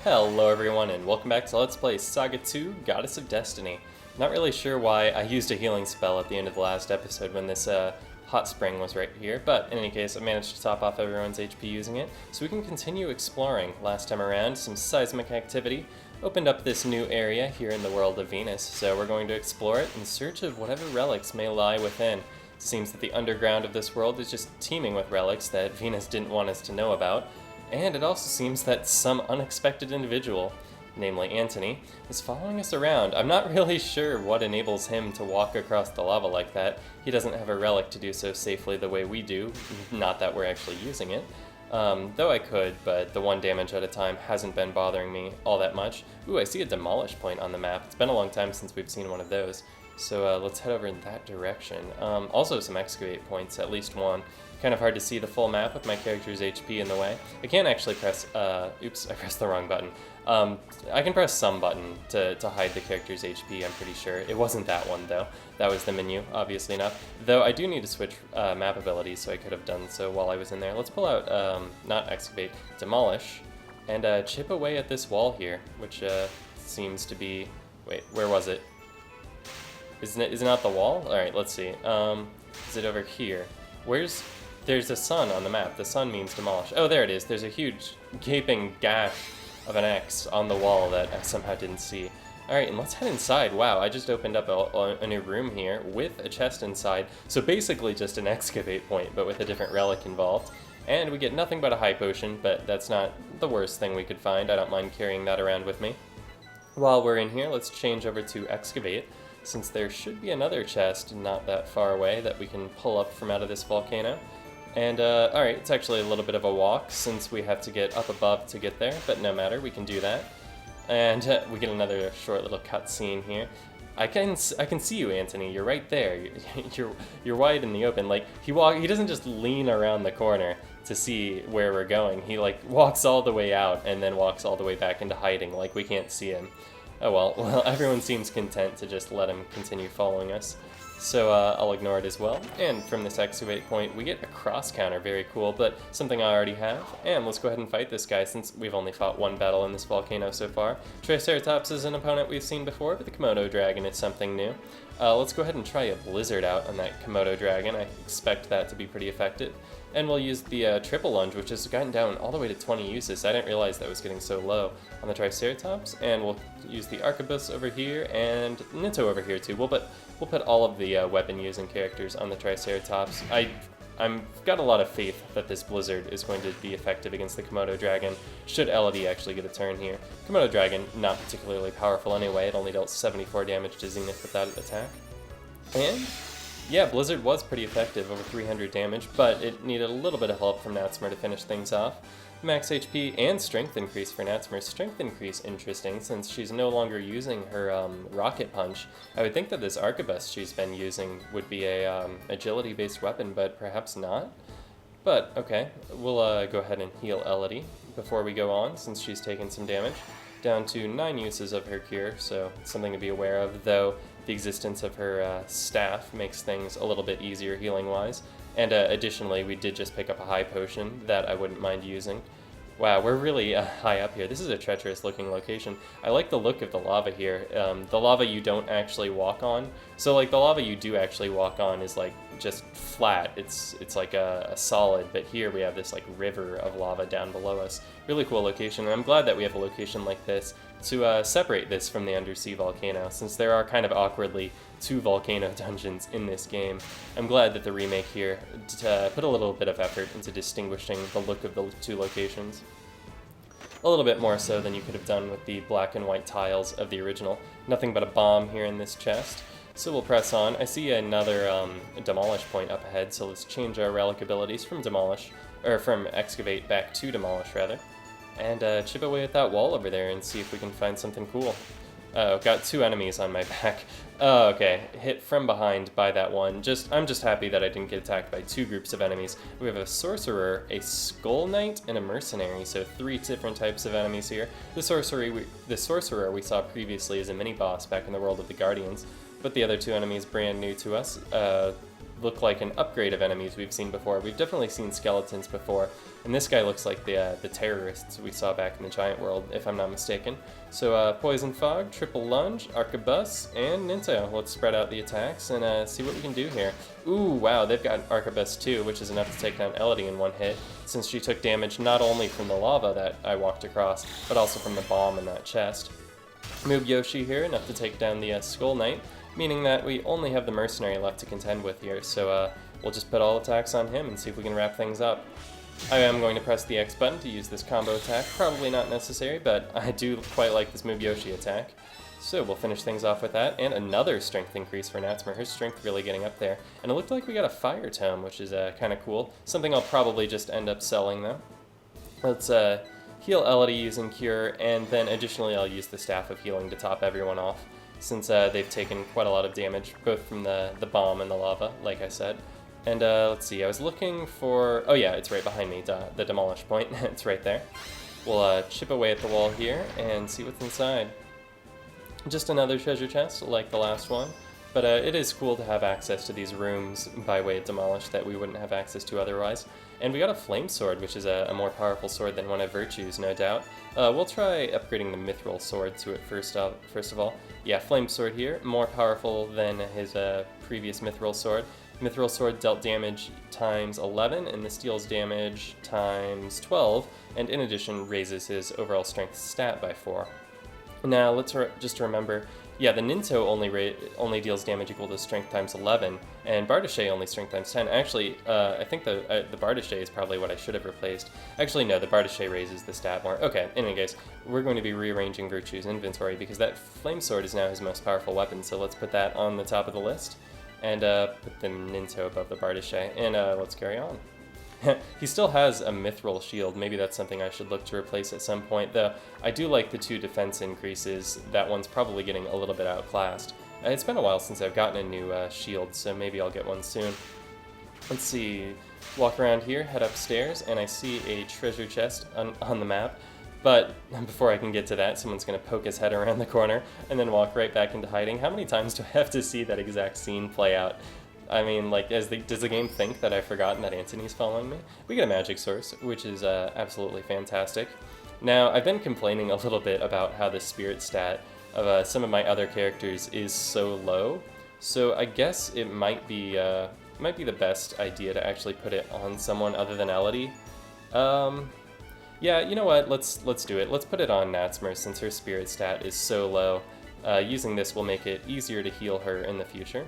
Hello everyone and welcome back to Let's Play SaGa 2, Goddess of Destiny. Not really sure why I used a healing spell at the end of the last episode when this hot spring was right here, but in any case I managed to top off everyone's HP using it, so we can continue exploring. Last time around, some seismic activity opened up this new area here in the world of Venus, so we're going to explore it in search of whatever relics may lie within. It seems that the underground of this world is just teeming with relics that Venus didn't want us to know about. And it also seems that some unexpected individual, namely Antony, is following us around. I'm not really sure what enables him to walk across the lava like that. He doesn't have a relic to do so safely the way we do, not that we're actually using it. Though I could, but the one damage at a time hasn't been bothering me all that much. Ooh, I see a demolish point on the map. It's been a long time since we've seen one of those. So let's head over in that direction. Also some excavate points, at least one. Kind of hard to see the full map with my character's HP in the way. I can't actually press, oops, I pressed the wrong button. I can press some button to hide the character's HP, I'm pretty sure. It wasn't that one though. That was the menu, obviously enough. Though I do need to switch map abilities, so I could have done so while I was in there. Let's pull out, not excavate, demolish, and chip away at this wall here, which seems to be, wait, where was it? Is it not the wall? Alright, let's see. Is it over here? There's a sun on the map. The sun means demolish. Oh, there it is. There's a huge gaping gash of an X on the wall that I somehow didn't see. Alright, and let's head inside. Wow, I just opened up a new room here with a chest inside. So basically just an excavate point, but with a different relic involved. And we get nothing but a high potion, but that's not the worst thing we could find. I don't mind carrying that around with me. While we're in here, let's change over to excavate, since there should be another chest not that far away that we can pull up from out of this volcano. And, alright, it's actually a little bit of a walk since we have to get up above to get there, but no matter, we can do that. And we get another short little cutscene here. I can see you, Antony. You're right there. You're wide in the open. Like, he doesn't just lean around the corner to see where we're going. He, like, walks all the way out and then walks all the way back into hiding, like we can't see him. Oh well, everyone seems content to just let him continue following us. So I'll ignore it as well. And from this excavate point, we get a cross counter, very cool, but something I already have. And let's go ahead and fight this guy since we've only fought one battle in this volcano so far. Triceratops is an opponent we've seen before, but the Komodo dragon is something new. Let's go ahead and try a blizzard out on that Komodo dragon. I expect that to be pretty effective. And we'll use the triple lunge, which has gotten down all the way to 20 uses. I didn't realize that was getting so low on the Triceratops. And we'll use the arquebus over here and Nitto over here too. We'll put all of the weapon using characters on the Triceratops. I've got a lot of faith that this blizzard is going to be effective against the Komodo dragon, should Elodie actually get a turn here. Komodo dragon, not particularly powerful anyway. It only dealt 74 damage to Zenith with that attack. And yeah, Blizzard was pretty effective, over 300 damage, but it needed a little bit of help from Natsmer to finish things off. Max HP and strength increase for Natsmer. Strength increase, interesting, since she's no longer using her rocket punch. I would think that this arquebus she's been using would be a agility-based weapon, but perhaps not. But okay, we'll go ahead and heal Elodie before we go on, since she's taken some damage. Down to 9 uses of her cure, so something to be aware of, though the existence of her staff makes things a little bit easier healing-wise. And additionally, we did just pick up a high potion that I wouldn't mind using. Wow, we're really high up here. This is a treacherous-looking location. I like the look of the lava here. The lava you don't actually walk on. So, like, the lava you do actually walk on is, like, just flat. It's like a solid, but here we have this, like, river of lava down below us. Really cool location, and I'm glad that we have a location like this to separate this from the undersea volcano, since there are kind of awkwardly 2 volcano dungeons in this game. I'm glad that the remake here put a little bit of effort into distinguishing the look of the 2 locations. A little bit more so than you could have done with the black and white tiles of the original. Nothing but a bomb here in this chest. So we'll press on. I see another demolish point up ahead, so let's change our relic abilities from excavate back to demolish rather. And chip away at that wall over there and see if we can find something cool. Oh, got 2 enemies on my back. Oh, okay. Hit from behind by that one. I'm just happy that I didn't get attacked by 2 groups of enemies. We have a sorcerer, a skull knight, and a mercenary, so 3 different types of enemies here. The sorcerer we saw previously as a mini-boss back in the world of the Guardians, but the other 2 enemies brand new to us. look like an upgrade of enemies we've seen before. We've definitely seen skeletons before, and this guy looks like the terrorists we saw back in the Giant World, if I'm not mistaken. So Poison Fog, Triple Lunge, Arquebus, and Ninto. Let's spread out the attacks and see what we can do here. Ooh, wow, they've got Arquebus too, which is enough to take down Elodie in one hit, since she took damage not only from the lava that I walked across, but also from the bomb in that chest. Moob Yoshi here, enough to take down the Skull Knight, meaning that we only have the Mercenary left to contend with here, so we'll just put all attacks on him and see if we can wrap things up. I am going to press the X button to use this combo attack, probably not necessary, but I do quite like this Moob Yoshi attack. So we'll finish things off with that, and another strength increase for Natsmer, her strength really getting up there. And it looked like we got a Fire Tome, which is kind of cool, something I'll probably just end up selling though. Let's heal Elodie using Cure, and then additionally I'll use the Staff of Healing to top everyone off, since they've taken quite a lot of damage, both from the bomb and the lava, like I said. And let's see, I was looking for... oh yeah, it's right behind me, the Demolish Point. It's right there. We'll chip away at the wall here and see what's inside. Just another treasure chest, like the last one. But it is cool to have access to these rooms by way of Demolish that we wouldn't have access to otherwise. And we got a Flame Sword, which is a more powerful sword than one of Virtue's, no doubt. We'll try upgrading the Mithril Sword to it first of all. Yeah, Flame Sword here, more powerful than his previous Mithril Sword. Mithril Sword dealt damage times 11, and this deals damage times 12, and in addition raises his overall strength stat by 4. Now, let's just remember, yeah, the Ninto only deals damage equal to strength times 11, and Bardache only strength times 10. Actually, I think the Bardache is probably what I should have replaced. Actually, no, the Bardache raises the stat more. Okay, in any case, we're going to be rearranging Virtue's inventory because that Flame Sword is now his most powerful weapon, so let's put that on the top of the list, and put the Ninto above the Bardache, and let's carry on. He still has a Mithril Shield. Maybe that's something I should look to replace at some point, though I do like the 2 defense increases. That one's probably getting a little bit outclassed. It's been a while since I've gotten a new shield, so maybe I'll get one soon. Let's see, walk around here, head upstairs, and I see a treasure chest on the map. But before I can get to that, someone's going to poke his head around the corner and then walk right back into hiding. How many times do I have to see that exact scene play out? I mean, like, does the game think that I've forgotten that Antony's following me? We get a magic source, which is absolutely fantastic. Now, I've been complaining a little bit about how the spirit stat of some of my other characters is so low, so I guess it might be the best idea to actually put it on someone other than Elodie. Yeah, you know what? Let's do it. Let's put it on Natsmer since her spirit stat is so low. Using this will make it easier to heal her in the future.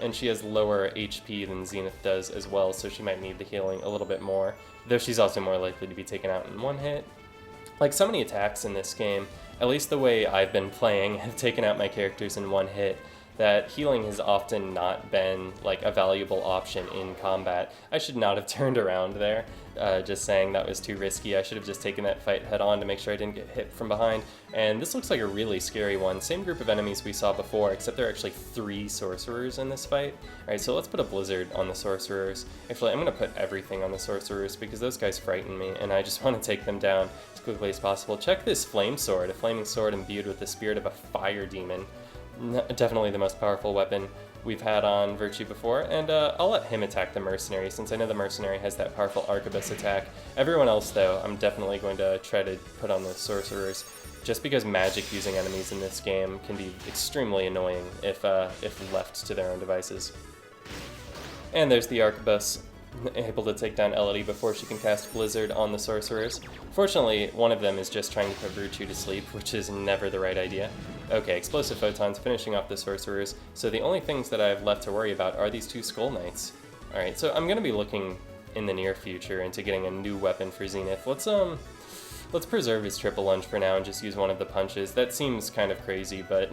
And she has lower HP than Zenith does as well, so she might need the healing a little bit more, though she's also more likely to be taken out in one hit. Like, so many attacks in this game, at least the way I've been playing, have taken out my characters in one hit, that healing has often not been, like, a valuable option in combat. I should not have turned around there, just saying that was too risky. I should have just taken that fight head on to make sure I didn't get hit from behind. And this looks like a really scary one. Same group of enemies we saw before, except there are actually 3 sorcerers in this fight. Alright, so let's put a blizzard on the sorcerers. Actually, I'm going to put everything on the sorcerers because those guys frighten me, and I just want to take them down as quickly as possible. Check this flame sword, a flaming sword imbued with the spirit of a fire demon. Definitely the most powerful weapon we've had on Virtue before, and I'll let him attack the Mercenary, since I know the Mercenary has that powerful Arquebus attack. Everyone else, though, I'm definitely going to try to put on the Sorcerers, just because magic-using enemies in this game can be extremely annoying if left to their own devices. And there's the Arquebus, able to take down Elodie before she can cast Blizzard on the Sorcerers. Fortunately, one of them is just trying to put Virtue to sleep, which is never the right idea. Okay, Explosive Photons finishing off the Sorcerers, so the only things that I have left to worry about are these 2 Skull Knights. Alright, so I'm going to be looking in the near future into getting a new weapon for Zenith. Let's preserve his triple lunge for now and just use one of the punches. That seems kind of crazy, but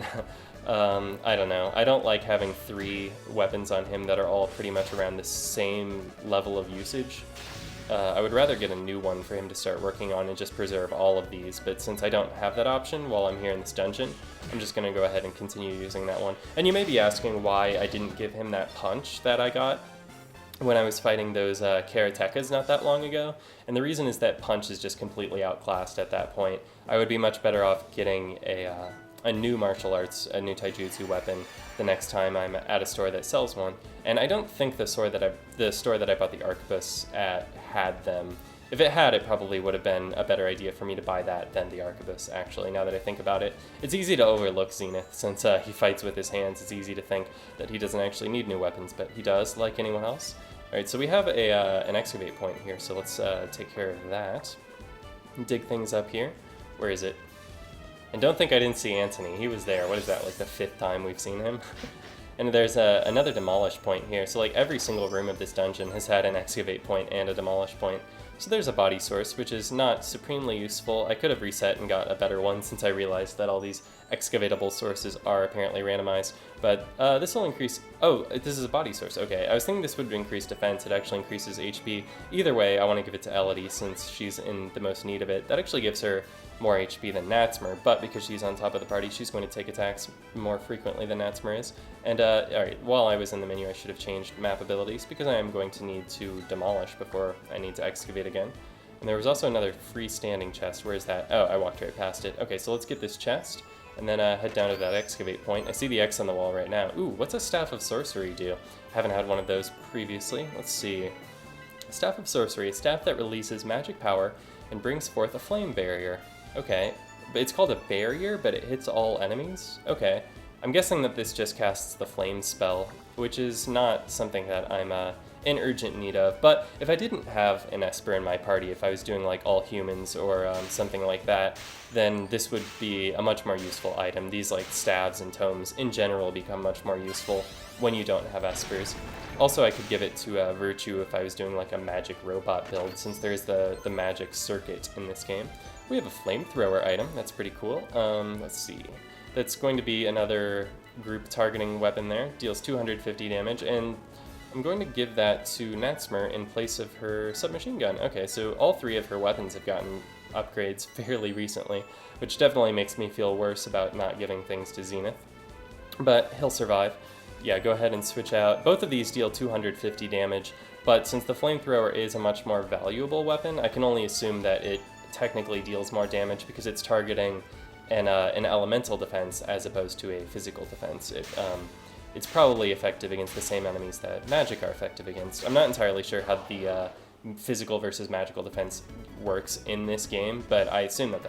I don't know. I don't like having 3 weapons on him that are all pretty much around the same level of usage. I would rather get a new one for him to start working on and just preserve all of these, but since I don't have that option while I'm here in this dungeon, I'm just going to go ahead and continue using that one. And you may be asking why I didn't give him that punch that I got when I was fighting those Karatekas not that long ago, and the reason is that punch is just completely outclassed at that point. I would be much better off getting a a new martial arts, a new taijutsu weapon the next time I'm at a store that sells one. And I don't think the store that I bought the arquebus at had them. If it had, it probably would have been a better idea for me to buy that than the arquebus, actually, now that I think about it. It's easy to overlook Zenith, since he fights with his hands. It's easy to think that he doesn't actually need new weapons, but he does, like anyone else. Alright, so we have an excavate point here, so let's take care of that. Dig things up here. Where is it? And don't think I didn't see Antony. He was there. What is that, like the 5th time we've seen him? And there's another demolish point here. So like every single room of this dungeon has had an excavate point and a demolish point. So there's a body source, which is not supremely useful. I could have reset and got a better one since I realized that all these excavatable sources are apparently randomized. But this will increase... Oh, this is a body source. Okay, I was thinking this would increase defense. It actually increases HP. Either way, I want to give it to Elodie since she's in the most need of it. That actually gives her more HP than Natsmer, but because she's on top of the party, she's going to take attacks more frequently than Natsmer is. And, alright, while I was in the menu, I should have changed map abilities, because I am going to need to demolish before I need to excavate again. And there was also another freestanding chest. Where is that? Oh, I walked right past it. Okay, so let's get this chest, and then head down to that excavate point. I see the X on the wall right now. Ooh, what's a Staff of Sorcery do? I haven't had one of those previously. Let's see. Staff of Sorcery, a staff that releases magic power and brings forth a flame barrier. Okay, but it's called a barrier, but it hits all enemies? Okay, I'm guessing that this just casts the flame spell, which is not something that I'm in urgent need of, but if I didn't have an Esper in my party, if I was doing like all humans or something like that, then this would be a much more useful item. These like staves and tomes in general become much more useful when you don't have Espers. Also, I could give it to Virtue if I was doing like a magic robot build, since there's the magic circuit in this game. We have a flamethrower item. That's pretty cool. Let's see. That's going to be another group targeting weapon there. Deals 250 damage, and I'm going to give that to Natsmer in place of her submachine gun. Okay, so all 3 of her weapons have gotten upgrades fairly recently, which definitely makes me feel worse about not giving things to Zenith. But he'll survive. Yeah, go ahead and switch out. Both of these deal 250 damage, but since the flamethrower is a much more valuable weapon, I can only assume that it technically deals more damage because it's targeting an elemental defense as opposed to a physical defense. It's probably effective against the same enemies that magic are effective against. I'm not entirely sure how the physical versus magical defense works in this game, but I assume that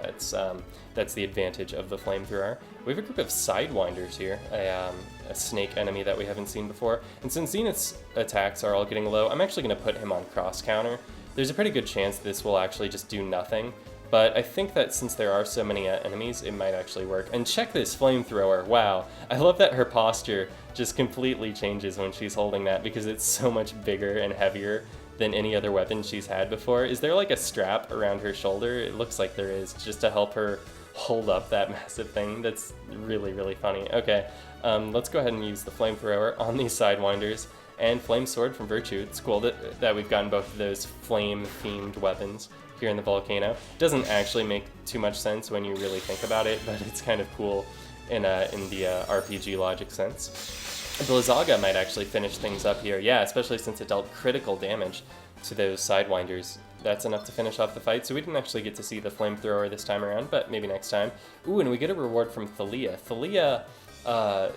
that's the advantage of the flamethrower. We have a group of Sidewinders here, a snake enemy that we haven't seen before, and since Zenith's attacks are all getting low, I'm actually going to put him on cross counter. There's a pretty good chance this will actually just do nothing, but I think that since there are so many enemies, it might actually work. And check this flamethrower, wow. I love that her posture just completely changes when she's holding that because it's so much bigger and heavier than any other weapon she's had before. Is there like a strap around her shoulder? It looks like there is, just to help her hold up that massive thing. That's really, really funny. Okay, let's go ahead and use the flamethrower on these Sidewinders. And Flame Sword from Virtue. It's cool that we've gotten both of those flame-themed weapons here in the Volcano. Doesn't actually make too much sense when you really think about it, but it's kind of cool in the RPG logic sense. The SaGa might actually finish things up here. Yeah, especially since it dealt critical damage to those Sidewinders. That's enough to finish off the fight, so we didn't actually get to see the flamethrower this time around, but maybe next time. Ooh, and we get a reward from Thalia. Thalia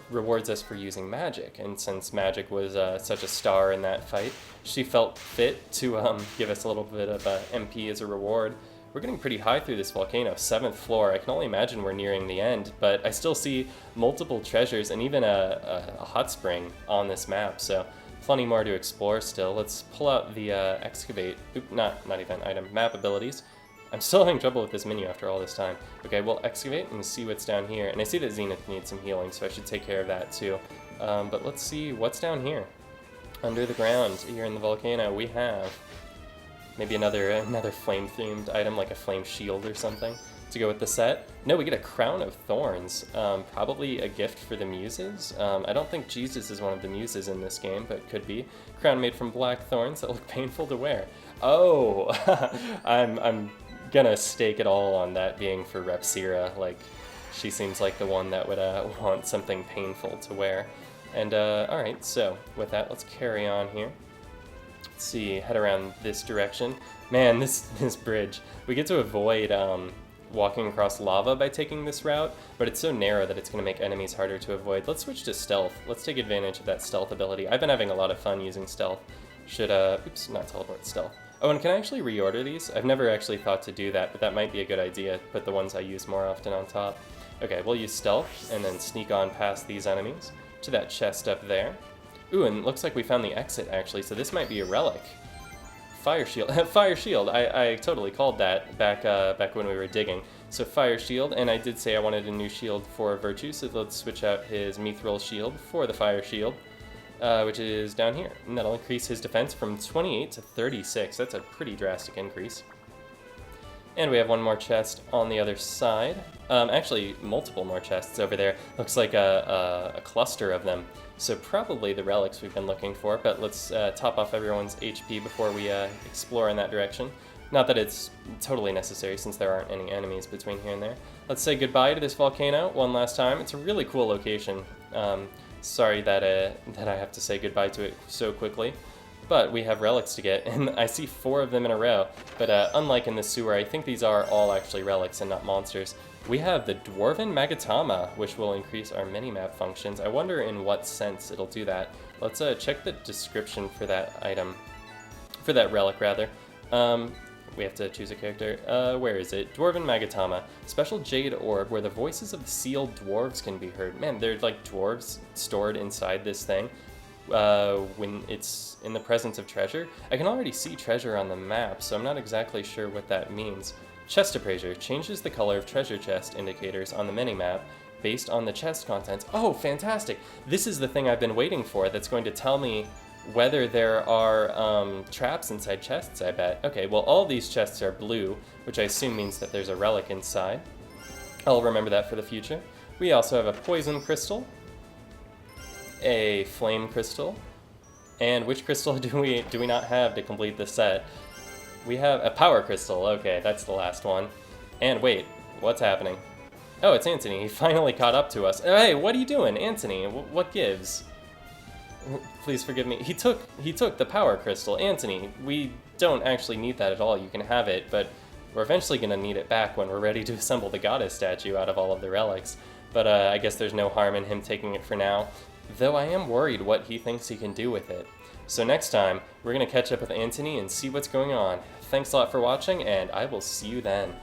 rewards us for using magic, and since magic was such a star in that fight, she felt fit to give us a little bit of MP as a reward. We're getting pretty high through this volcano, 7th floor. I can only imagine we're nearing the end, but I still see multiple treasures and even a hot spring on this map, so plenty more to explore still. Let's pull out the excavate, not event item, map abilities. I'm still having trouble with this menu after all this time. Okay, we'll excavate and see what's down here. And I see that Zenith needs some healing, so I should take care of that too. But let's see what's down here. Under the ground, here in the volcano, we have maybe another flame-themed item, like a flame shield or something, to go with the set. No, we get a crown of thorns, probably a gift for the muses. I don't think Jesus is one of the muses in this game, but could be. Crown made from black thorns that look painful to wear. Oh, I'm gonna stake it all on that being for Repsira. Like, she seems like the one that would want something painful to wear. And alright, so with that, let's carry on here. Let's see, head around this direction. Man, this bridge. We get to avoid walking across lava by taking this route, but it's so narrow that it's going to make enemies harder to avoid. Let's switch to stealth. Let's take advantage of that stealth ability. I've been having a lot of fun using stealth. Should, oops, not teleport, stealth. Oh, and can I actually reorder these? I've never actually thought to do that, but that might be a good idea. Put the ones I use more often on top. Okay, we'll use stealth and then sneak on past these enemies to that chest up there. Ooh, and it looks like we found the exit actually, so this might be a relic. Fire shield. Fire shield. I totally called that back when we were digging. So fire shield, and I did say I wanted a new shield for Virtue, so let's switch out his mithril shield for the fire shield, which is down here. And that'll increase his defense from 28 to 36. That's a pretty drastic increase. And we have one more chest on the other side. Actually, multiple more chests over there. Looks like a cluster of them. So probably the relics we've been looking for, but let's top off everyone's HP before we explore in that direction. Not that it's totally necessary since there aren't any enemies between here and there. Let's say goodbye to this volcano one last time. It's a really cool location. Sorry that I have to say goodbye to it so quickly. But we have relics to get, and I see 4 of them in a row. But unlike in the sewer, I think these are all actually relics and not monsters. We have the Dwarven Magatama, which will increase our minimap functions. I wonder in what sense it'll do that. Let's check the description for that item, for that relic rather. We have to choose a character. Where is it? Dwarven Magatama. Special jade orb where the voices of the sealed dwarves can be heard. Man, they're like dwarves stored inside this thing. When it's in the presence of treasure. I can already see treasure on the map, so I'm not exactly sure what that means. Chest appraiser changes the color of treasure chest indicators on the minimap based on the chest contents. Oh, fantastic! This is the thing I've been waiting for that's going to tell me whether there are traps inside chests, I bet. Okay, well all these chests are blue, which I assume means that there's a relic inside. I'll remember that for the future. We also have a poison crystal, a flame crystal, and which crystal do we not have to complete the set? We have a power crystal. Okay, that's the last one. And wait, what's happening? Oh, it's Antony. He finally caught up to us. Hey, what are you doing, Antony? What gives? Please forgive me. He took the power crystal. Antony, we don't actually need that at all. You can have it, but we're eventually going to need it back when we're ready to assemble the goddess statue out of all of the relics. But I guess there's no harm in him taking it for now. Though I am worried what he thinks he can do with it. So next time, we're going to catch up with Antony and see what's going on. Thanks a lot for watching, and I will see you then.